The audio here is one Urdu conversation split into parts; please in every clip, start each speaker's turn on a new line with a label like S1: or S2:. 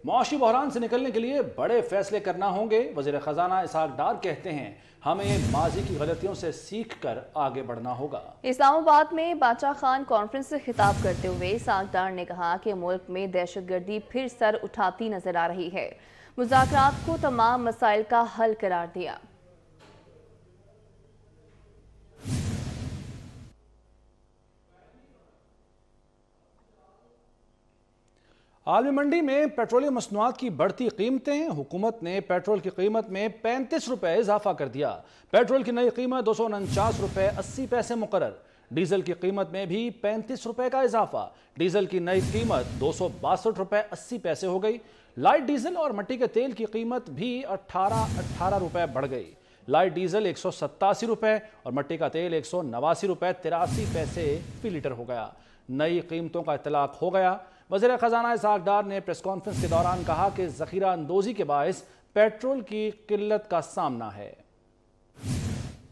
S1: معاشی بحران سے نکلنے کے لیے بڑے فیصلے کرنا ہوں گے۔ وزیر خزانہ اسحاق ڈار کہتے ہیں ہمیں ماضی کی غلطیوں سے سیکھ کر آگے بڑھنا ہوگا۔
S2: اسلام آباد میں باچا خان کانفرنس سے خطاب کرتے ہوئے اسحاق ڈار نے کہا کہ ملک میں دہشت گردی پھر سر اٹھاتی نظر آ رہی ہے۔ مذاکرات کو تمام مسائل کا حل قرار دیا۔
S1: عالمی منڈی میں پیٹرولیم مصنوعات کی بڑھتی قیمتیں۔ حکومت نے پیٹرول کی قیمت میں 35 روپے اضافہ کر دیا۔ پیٹرول کی نئی قیمت 249 روپے 80 پیسے مقرر۔ ڈیزل کی قیمت میں بھی 35 روپے کا اضافہ۔ ڈیزل کی نئی قیمت 262 روپے 80 پیسے ہو گئی۔ لائٹ ڈیزل اور مٹی کے تیل کی قیمت بھی 18 روپے بڑھ گئی۔ لائٹ ڈیزل 187 روپے اور مٹی کا تیل 189 روپے 83 پیسے فی لیٹر ہو گیا۔ نئی قیمتوں کا اطلاق ہو گیا۔ وزیر خزانہ اسحاق ڈار نے پریس کانفرنس کے دوران کہا کہ ذخیرہ اندوزی کے باعث پیٹرول کی قلت کا سامنا ہے۔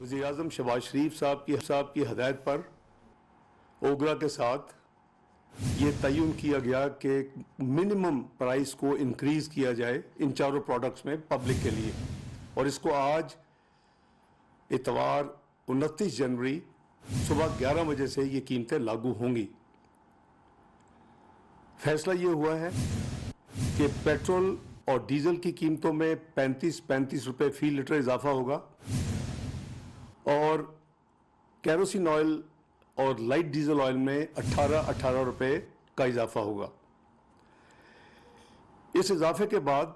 S3: وزیر اعظم شہباز شریف صاحب کی ہدایت پر اوگرا کے ساتھ یہ تعین کیا گیا کہ منیمم پرائس کو انکریز کیا جائے ان چاروں پروڈکٹس میں پبلک کے لیے، اور اس کو آج اتوار 29 جنوری صبح 11 بجے سے یہ قیمتیں لاگو ہوں گی۔ فیصلہ یہ ہوا ہے کہ پیٹرول اور ڈیزل کی قیمتوں میں 35 روپے فی لیٹر اضافہ ہوگا، اور کیروسین آئل اور لائٹ ڈیزل آئل میں 18 روپے کا اضافہ ہوگا۔ اس اضافے کے بعد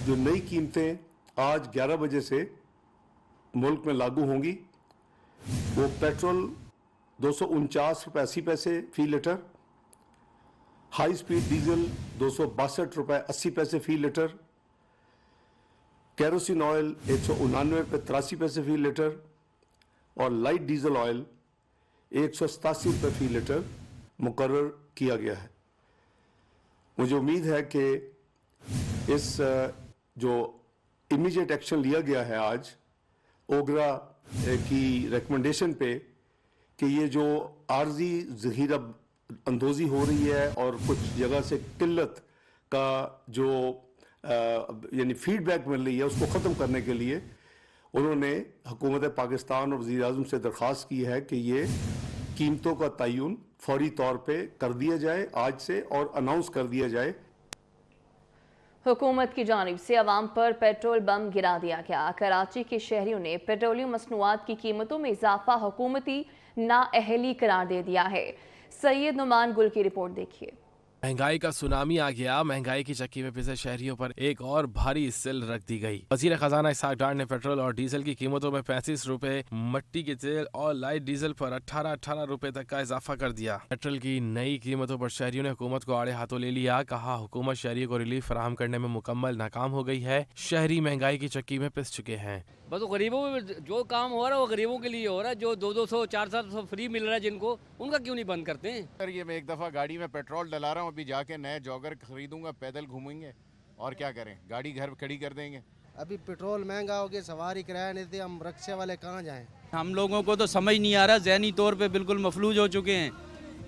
S3: جو نئی قیمتیں آج 11 بجے سے ملک میں لاگو ہوں گی وہ پیٹرول 249 روپے 80 پیسے فی لیٹر، ہائی سپیڈ ڈیزل 262 روپے 80 پیسے فی لیٹر، کیروسین آئل 189 روپے 83 پیسے فی لیٹر، اور لائٹ ڈیزل آئل 187 روپے فی لیٹر مقرر کیا گیا ہے۔ مجھے امید ہے کہ اس جو امیجیٹ ایکشن لیا گیا ہے آج اوگرا کی ریکمنڈیشن پہ، کہ یہ جو عارضی ذخیرہ اندوزی ہو رہی ہے اور کچھ جگہ سے قلت کا جو یعنی فیڈ بیک مل رہی ہے اس کو ختم کرنے کے لیے انہوں نے حکومت پاکستان اور وزیر اعظم سے درخواست کی ہے کہ یہ قیمتوں کا تعین فوری طور پہ کر دیا جائے آج سے، اور اناؤنس کر دیا جائے۔
S2: حکومت کی جانب سے عوام پر پیٹرول بم گرا دیا گیا۔ کراچی کے شہریوں نے پیٹرولیم مصنوعات کی قیمتوں میں اضافہ حکومتی نااہلی قرار دے دیا ہے۔ سید نعمان گل کی رپورٹ دیکھیے۔
S4: مہنگائی کا سونامی آ گیا۔ مہنگائی کی چکی میں پھنسے شہریوں پر ایک اور بھاری سل رکھ دی گئی۔ وزیر خزانہ اسحاق ڈار نے پیٹرول اور ڈیزل کی قیمتوں میں 35 روپے، مٹی کے تیل اور لائٹ ڈیزل پر 18 روپے تک کا اضافہ کر دیا۔ پیٹرول کی نئی قیمتوں پر شہریوں نے حکومت کو آڑے ہاتھوں لے لیا۔ کہا حکومت شہریوں کو ریلیف فراہم کرنے میں مکمل ناکام ہو گئی ہے۔ شہری مہنگائی کی چکی میں پھنس چکے ہیں۔
S5: بس غریبوں میں جو کام ہو رہا ہے وہ غریبوں کے لیے ہو رہا ہے، جو 200 400 فری مل رہا ہے جن کو، ان کا کیوں نہیں بند کرتے ہیں؟
S6: سر یہ میں ایک دفعہ گاڑی میں پیٹرول ڈلا رہا ہوں، ابھی جا کے نئے جاگر خریدوں گا، پیدل گھومیں گے اور کیا کریں، گاڑی گھر کھڑی کر دیں گے۔
S7: ابھی پیٹرول مہنگا ہو گیا، سواری کرایہ نہیں تھی، ہم رکشے والے کہاں جائیں؟
S5: ہم لوگوں کو تو سمجھ نہیں آ رہا، ذہنی طور پہ بالکل مفلوج ہو چکے ہیں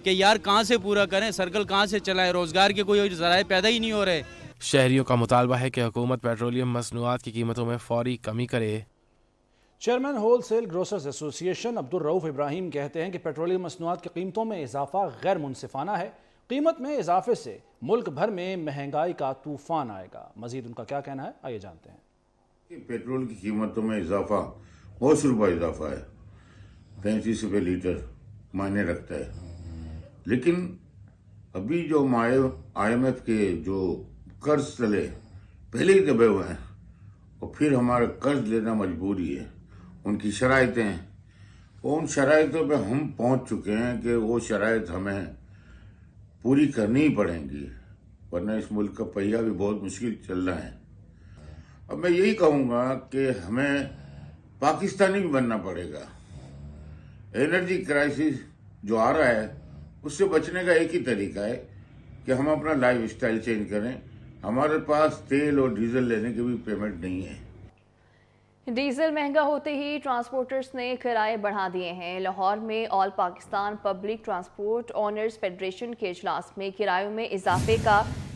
S5: کہ یار کہاں سے پورا کریں، سرکل کہاں سے چلائیں، روزگار کے کوئی ذرائع پیدا ہی نہیں ہو رہے۔
S4: شہریوں کا مطالبہ ہے کہ حکومت پیٹرولیم مصنوعات کی قیمتوں میں فوری کمی کرے۔
S1: چیئرمین ہول سیل گروسرز ایسوسی ایشن عبدالرؤف ابراہیم کہتے ہیں کہ پیٹرولیم مصنوعات کی قیمتوں میں اضافہ غیر منصفانہ ہے۔ قیمت میں اضافے سے ملک بھر میں مہنگائی کا طوفان آئے گا۔ مزید ان کا کیا کہنا ہے، آئیے جانتے ہیں۔
S8: پیٹرول کی قیمتوں میں اضافہ بہت روپے اضافہ ہے، 35 روپے لیٹر معنی رکھتا ہے، لیکن ابھی جو IMF کے جو قرض چلے پہلے ہی دبے ہوئے ہیں اور پھر ہمارا قرض لینا مجبوری ہے، ان کی شرائطیں ہیں، اور ان شرائطوں پہ ہم پہنچ چکے ہیں کہ وہ شرائط ہمیں پوری کرنی ہی پڑیں گی، ورنہ اس ملک کا پہیہ بھی بہت مشکل چل رہا ہے۔ اب میں یہی کہوں گا کہ ہمیں پاکستانی بھی بننا پڑے گا۔ انرجی کرائسس جو آ رہا ہے اس سے بچنے کا ایک ہی طریقہ ہے کہ ہم اپنا لائف سٹائل چینج کریں۔ ہمارے پاس تیل اور ڈیزل لینے کی بھی پیمنٹ نہیں ہے۔
S2: ڈیزل مہنگا ہوتے ہی ٹرانسپورٹرز نے کرائے بڑھا دیے ہیں۔ لاہور میں all Pakistan public transport owners federation کے اجلاس میں کرایوں میں اضافے کا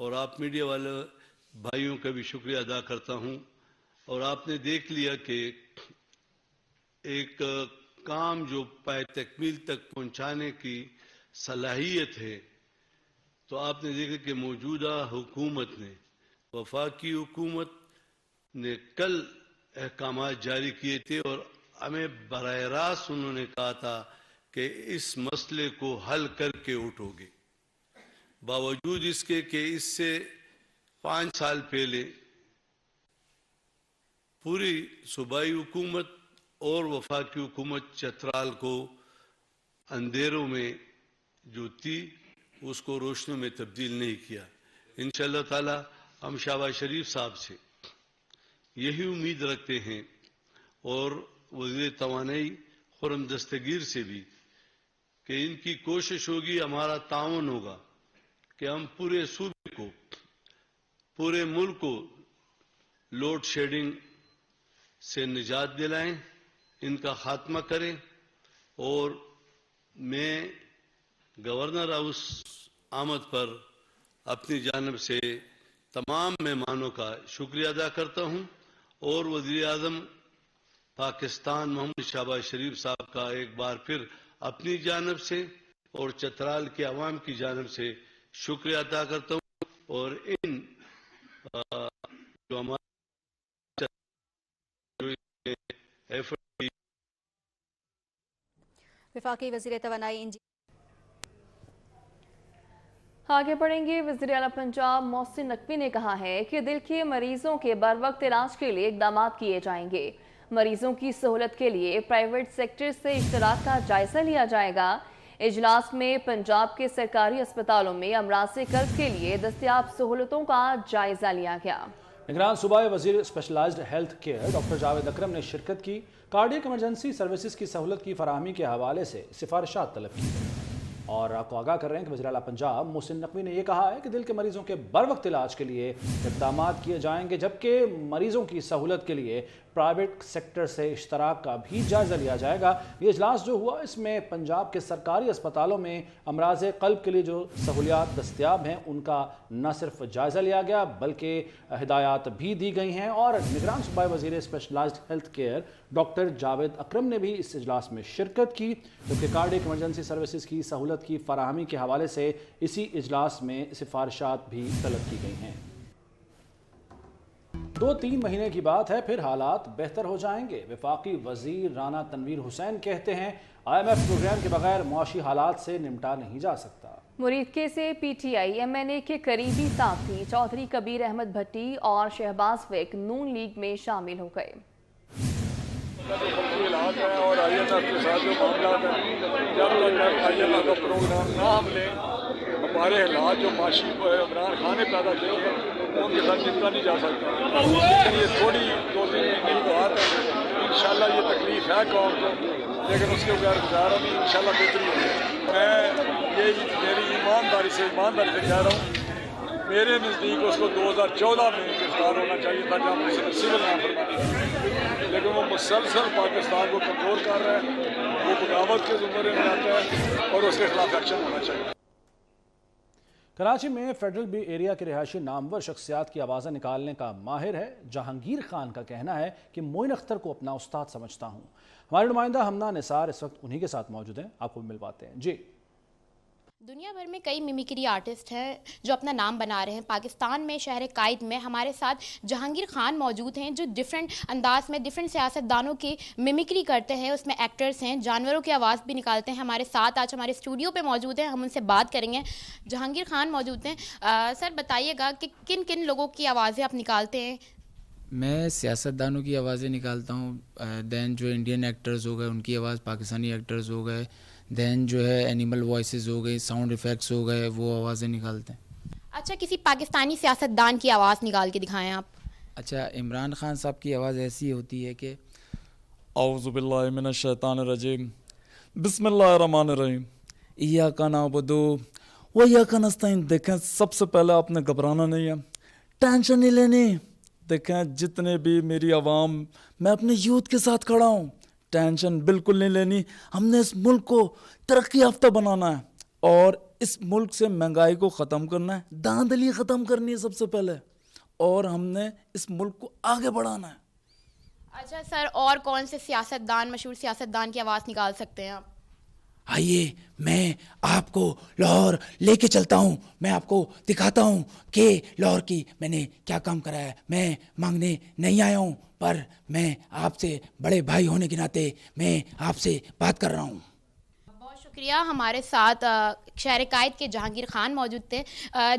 S9: اور آپ میڈیا والے بھائیوں کا بھی شکریہ ادا کرتا ہوں. اور آپ نے دیکھ لیا کہ ایک کام جو پائے تکمیل تک پہنچانے کی صلاحیت ہے، تو آپ نے دیکھا کہ موجودہ حکومت نے، وفاقی حکومت نے کل احکامات جاری کیے تھے اور ہمیں براہ راست انہوں نے کہا تھا کہ اس مسئلے کو حل کر کے اٹھو گے. باوجود اس کے کہ اس سے 5 سال پہلے پوری صوبائی حکومت اور وفاقی حکومت چترال کو اندھیروں میں جو تھی اس کو روشنیوں میں تبدیل نہیں کیا. انشاءاللہ تعالی ہم شہباز شریف صاحب سے یہی امید رکھتے ہیں اور وزیر توانائی خرم دستگیر سے بھی کہ ان کی کوشش ہوگی، ہمارا تعاون ہوگا کہ ہم پورے صوبے کو، پورے ملک کو لوڈ شیڈنگ سے نجات دلائیں، ان کا خاتمہ کریں. اور میں گورنر ہاؤس آمد پر اپنی جانب سے تمام مہمانوں کا شکریہ ادا کرتا ہوں اور وزیر اعظم پاکستان محمد شہباز شریف صاحب کا ایک بار پھر اپنی جانب سے اور چترال کے عوام کی جانب سے شکریہ ادا کرتا ہوں. اور ان جو ہمارے
S10: وفاقی وزیر توانائی
S2: آگے بڑھیں گے. وزیر اعلیٰ پنجاب محسن نقوی نے کہا ہے کہ دل کے مریضوں کے بر وقت علاج کے لیے اقدامات کیے جائیں گے. مریضوں کی سہولت کے لیے پرائیویٹ سیکٹر سے اشتراک کا جائزہ لیا جائے گا. اجلاس میں پنجاب کے سرکاری اسپتالوں میں امراض قلب کے لیے دستیاب سہولتوں کا جائزہ لیا گیا.
S1: نگران صوبائی وزیر specialised health care doctor Javed Akram نے شرکت کی. کارڈیک ایمرجنسی سروسز کی سہولت کی فراہمی کے حوالے سے سفارشات طلب کی. اور آپ کو آگاہ کر رہے ہیں کہ وزیر اعلیٰ پنجاب محسن نقوی نے یہ کہا ہے کہ دل کے مریضوں کے بر وقت علاج کے لیے اقدامات کیے جائیں گے، جبکہ مریضوں کی سہولت کے لیے پرائیویٹ سیکٹر سے اشتراک کا بھی جائزہ لیا جائے گا. یہ اجلاس جو ہوا اس میں پنجاب کے سرکاری اسپتالوں میں امراض قلب کے لیے جو سہولیات دستیاب ہیں ان کا نہ صرف جائزہ لیا گیا بلکہ ہدایات بھی دی گئی ہیں. اور نگران صوبائی وزیر specialised health care doctor Javed Akram نے بھی اس اجلاس میں شرکت کی، جبکہ کارڈیک ایمرجنسی سروسز کی سہولت کی فراہمی کے حوالے سے اسی اجلاس میں سفارشات بھی طلب کی گئی ہیں. 2-3 مہینے کی بات ہے، پھر حالات بہتر ہو جائیں گے. وفاقی وزیر رانا تنویر حسین کہتے ہیں IMF پروگرام کے بغیر معاشی حالات سے نمٹا نہیں جا سکتا.
S2: مریدکے سے PTI MNA کے قریبی ساتھی چودھری کبیر احمد بھٹی اور شہباز ویک نون لیگ میں شامل ہو گئے.
S11: علاج ہے اور IMF کے ساتھ جو معاملات ہیں، جب تک IMF کا پروگرام نہ ہم لیں، ہمارے حالات جو معاشی عمران خان نے پیدا کیے ہیں ان کے ساتھ نمٹا نہیں جا سکتا. لیکن یہ تھوڑی 2-3 مہینے کی بات ہے. انشاءاللہ یہ تکلیف ہے قوم کو، لیکن اس کے بغیر گزارا نہیں. انشاءاللہ بہتری ہوگی. میں یہ میری ایمانداری سے کہہ رہا ہوں، میرے نزدیک اس کو 2014 میں گرفتار ہونا چاہیے تھا جب اس نے سول نافرمانی، لیکن وہ مسلسل پاکستان کو کنٹرول کر رہا ہے. وہ بغاوت کے زمرے میں آتا ہے اور اس کے خلاف ایکشن ہونا چاہیے.
S1: کراچی میں فیڈرل بی ایریا کے رہائشی نامور شخصیات کی آوازیں نکالنے کا ماہر ہے جہانگیر خان کا کہنا ہے کہ معین اختر کو اپنا استاد سمجھتا ہوں. ہمارے نمائندہ ہمنا نثار اس وقت انہی کے ساتھ موجود ہیں، آپ کو مل پاتے ہیں. جی،
S10: دنیا بھر میں کئی میمیکری آرٹسٹ ہیں جو اپنا نام بنا رہے ہیں. پاکستان میں شہر قائد میں ہمارے ساتھ جہانگیر خان موجود ہیں جو ڈیفرنٹ انداز میں ڈیفرنٹ سیاستدانوں کی میمیکری کرتے ہیں. اس میں ایکٹرز ہیں، جانوروں کی آواز بھی نکالتے ہیں. ہمارے ساتھ آج ہمارے اسٹوڈیو پہ موجود ہیں، ہم ان سے بات کریں گے. جہانگیر خان موجود ہیں. سر بتائیے گا کہ کن کن لوگوں کی آوازیں آپ نکالتے ہیں؟
S12: میں سیاستدانوں کی آوازیں نکالتا ہوں. دین جو انڈین ایکٹرز ہو گئے ان کی آواز، پاکستانی ایکٹرز ہو گئے، دین جو ہے اینیمل وائسز ہو گئی، ساؤنڈ ایفیکٹس ہو گئے، وہ آوازیں نکالتے ہیں.
S10: اچھا، کسی پاکستانی سیاستدان کی آواز نکال کے دکھائیں آپ.
S12: اچھا، عمران خان صاحب کی آواز ایسی ہوتی ہے کہ
S13: اعوذ باللہ من الشیطان الرجیم بسم اللہ الرحمن الرحیم ایاک نعبد و ایاک نستعین. دیکھیں، سب سے پہلے آپ نے گھبرانا نہیں ہے، ٹینشن نہیں لینی. دیکھیں، جتنے بھی میری عوام، میں اپنے یوتھ کے ساتھ کھڑا ہوں، ٹینشن بالکل نہیں لینی. ہم نے اس ملک کو ترقی یافتہ بنانا ہے اور اس ملک سے مہنگائی کو ختم کرنا ہے, دھاندلی ختم کرنی ہے سب سے پہلے, اور ہم نے اس ملک کو آگے بڑھانا ہے.
S10: اچھا سر, اور کون سے سیاستدان, مشہور سیاستدان کی آواز نکال سکتے ہیں آپ؟
S12: آئیے میں آپ کو لاہور لے کے چلتا ہوں, میں آپ کو دکھاتا ہوں کہ لاہور کی میں نے کیا کام کرا ہے. میں مانگنے نہیں آیا ہوں, پر میں آپ سے بڑے بھائی ہونے کے ناطے میں آپ سے بات کر رہا ہوں.
S10: بہت شکریہ. ہمارے ساتھ شہر قائد کے جہانگیر خان موجود تھے,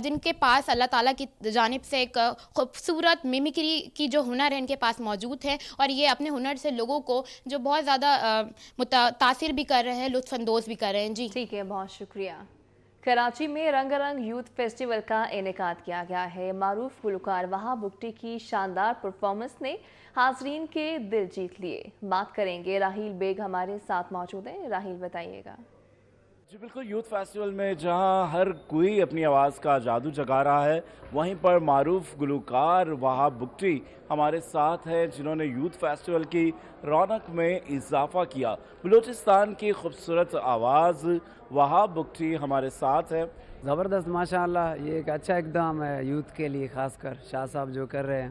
S10: جن کے پاس اللہ تعالیٰ کی جانب سے ایک خوبصورت میمیکری کی جو ہنر ہے ان کے پاس موجود ہے, اور یہ اپنے ہنر سے لوگوں کو جو بہت زیادہ متاثر بھی کر رہے ہیں, لطف اندوز بھی کر رہے ہیں. جی
S2: ٹھیک ہے, بہت شکریہ. کراچی میں رنگا رنگ یوتھ فیسٹیول کا انعقاد کیا گیا ہے. معروف گلوکار وہاب بگٹی کی شاندار پرفارمنس نے حاضرین کے دل جیت لیے. بات کریں گے, راہیل بیگ ہمارے ساتھ موجود ہیں. راہیل بتائیے گا.
S14: جی بالکل, یوتھ فیسٹیول میں جہاں ہر کوئی اپنی آواز کا جادو جگا رہا ہے, وہیں پر معروف گلوکار وہاب بگٹی ہمارے ساتھ ہے, جنہوں نے یوتھ فیسٹیول کی رونق میں اضافہ کیا. بلوچستان کی خوبصورت آواز وہاب بگٹی ہمارے ساتھ ہے.
S15: زبردست, ماشاءاللہ, یہ ایک اچھا اقدام ہے یوتھ کے لیے, خاص کر شاہ صاحب جو کر رہے ہیں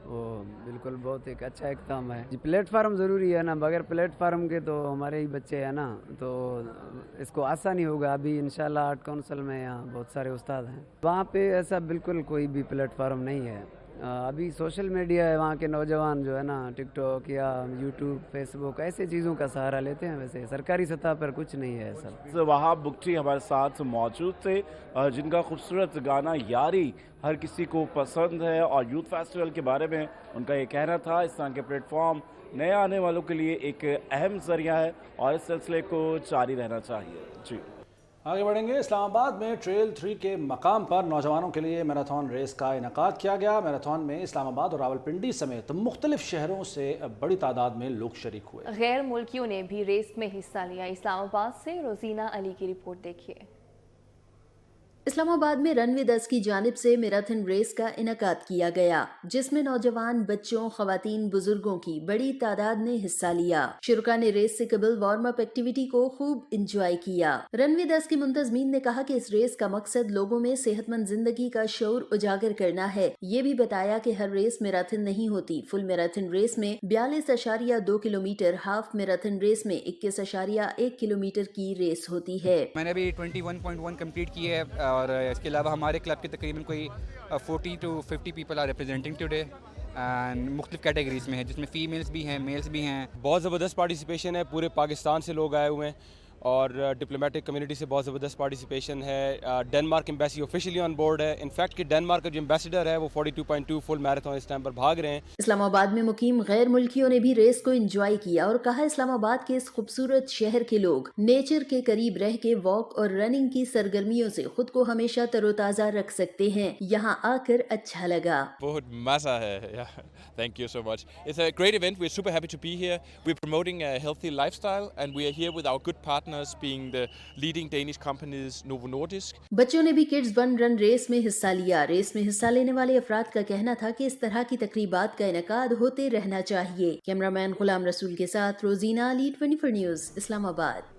S15: وہ بالکل بہت ایک اچھا اقدام ہے. جی پلیٹ فارم ضروری ہے نا, بغیر پلیٹ فارم کے تو ہمارے ہی بچے ہیں نا, تو اس کو آسانی ہوگا. ابھی انشاءاللہ آرٹ کونسل میں یہاں بہت سارے استاد ہیں, وہاں پہ ایسا بالکل کوئی بھی پلیٹ فارم نہیں ہے. ابھی سوشل میڈیا ہے, وہاں کے نوجوان جو ہے نا ٹک ٹاک یا یوٹیوب, فیس بک, ایسے چیزوں کا سہارا لیتے ہیں. ویسے سرکاری سطح پر کچھ نہیں ہے ایسا.
S14: وہاب بگٹی ہمارے ساتھ موجود تھے, جن کا خوبصورت گانا یاری ہر کسی کو پسند ہے, اور یوتھ فیسٹیول کے بارے میں ان کا یہ کہنا تھا اس طرح کے پلیٹ فارم نئے آنے والوں کے لیے ایک اہم ذریعہ ہے, اور اس سلسلے کو جاری رہنا چاہیے. جی
S1: آگے بڑھیں گے. اسلام آباد میں ٹریل 3 کے مقام پر نوجوانوں کے لیے میراتھن ریس کا انعقاد کیا گیا. میراتھن میں اسلام آباد اور راولپنڈی سمیت مختلف شہروں سے بڑی تعداد میں لوگ شریک ہوئے.
S2: غیر ملکیوں نے بھی ریس میں حصہ لیا. اسلام آباد سے روزینہ علی کی رپورٹ دیکھیے.
S16: اسلام آباد میں رن ود اس کی جانب سے میراتھن ریس کا انعقاد کیا گیا, جس میں نوجوان, بچوں, خواتین, بزرگوں کی بڑی تعداد نے حصہ لیا. شرکاء نے ریس سے قبل وارم اپ ایکٹیویٹی کو خوب انجوائے کیا. رن ود اس کی منتظمین نے کہا کہ اس ریس کا مقصد لوگوں میں صحت مند زندگی کا شعور اجاگر کرنا ہے. یہ بھی بتایا کہ ہر ریس میراتھن نہیں ہوتی. فل میراتھن ریس میں 42.2 کلومیٹر, ہاف میراتھن ریس میں 21.1 کلومیٹر کی ریس ہوتی ہے.
S17: میں نے ابھی 21.1 کمپلیٹ کی ہے, اور اس کے علاوہ ہمارے کلب کے تقریباً کوئی 40 to 50 people are representing today, and مختلف کیٹیگریز میں ہے, جس میں فیمیلز بھی ہیں, میلز بھی ہیں.
S18: بہت زبردست پارٹیسپیشن ہے, پورے پاکستان سے لوگ آئے ہوئے ہیں, اور ڈپلومیٹک کمیونٹی سے بہت زبردست پارٹیسپیشن ہے. Denmark embassy officially on board ہے. انفیکٹ کہ ڈنمارک کا جو ایمبیسڈر ہے وہ 42.2 فل میراتھن اس ٹائم پر بھاگ رہے ہیں.
S16: اسلام آباد میں مقیم غیر ملکیوں نے بھی ریس کو انجوائے کیا, اور کہا اسلام آباد کے اس خوبصورت شہر کے لوگ نیچر کے قریب رہ کے واک اور رننگ کی سرگرمیوں سے خود کو ہمیشہ تر و تازہ رکھ سکتے ہیں. یہاں آ کر اچھا لگا.
S19: بہت مزہ ہے. Thank you so much. It's a great event. We're super happy to be here. We're promoting a healthy lifestyle, and we are here with our good partners, being the leading Danish companies Novo Nordisk.
S16: بچوں نے بھی کڈز ون رن ریس میں حصہ لیا. ریس میں حصہ لینے والے افراد کا کہنا تھا کہ اس طرح کی تقریبات کا انعقاد ہوتے رہنا چاہیے. کیمرہ مین غلام رسول کے ساتھ روزینہ علی 24 نیوز, اسلام آباد.